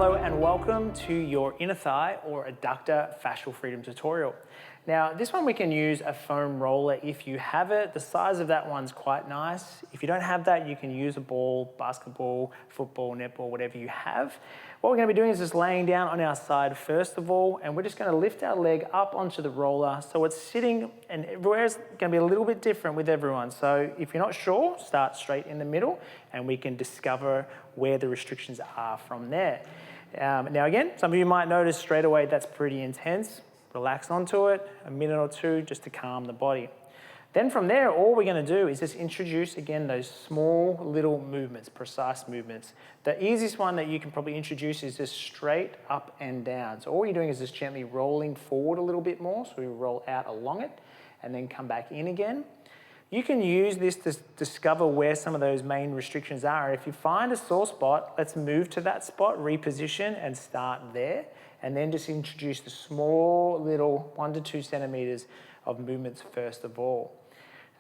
Hello and welcome to your inner thigh or adductor fascial freedom tutorial. Now this one we can use a foam roller if you have it. The size of that one's quite nice. If you don't have that, you can use a ball, basketball, football, netball, whatever you have. What we're going to be doing is just laying down on our side first of all, and we're just going to lift our leg up onto the roller so it's sitting, and everywhere's going to be a little bit different with everyone. So if you're not sure, start straight in the middle and we can discover where the restrictions are from there. Now again, some of you might notice straight away that's pretty intense. Relax onto it, a minute or two just to calm the body. Then from there, all we're going to do is just introduce again those small little movements, precise movements. The easiest one that you can probably introduce is just straight up and down. So all you're doing is just gently rolling forward a little bit more. So we roll out along it and then come back in again. You can use this to discover where some of those main restrictions are. If you find a sore spot, let's move to that spot, reposition and start there. And then just introduce the small little 1 to 2 centimeters of movements first of all.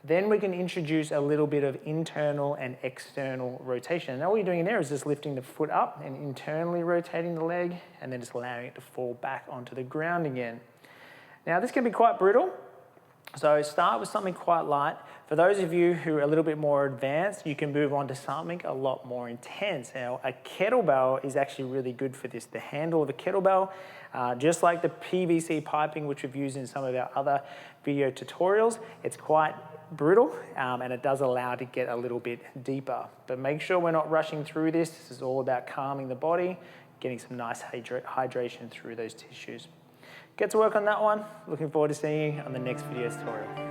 Then we can introduce a little bit of internal and external rotation. And all you're doing in there is just lifting the foot up and internally rotating the leg and then just allowing it to fall back onto the ground again. Now this can be quite brutal. So start with something quite light. For those of you who are a little bit more advanced, you can move on to something a lot more intense. Now, a kettlebell is actually really good for this. The handle of a kettlebell, just like the PVC piping, which we've used in some of our other video tutorials, it's quite brutal and it does allow to get a little bit deeper. But make sure we're not rushing through this. This is all about calming the body, getting some nice hydration through those tissues. Get to work on that one. Looking forward to seeing you on the next video tutorial.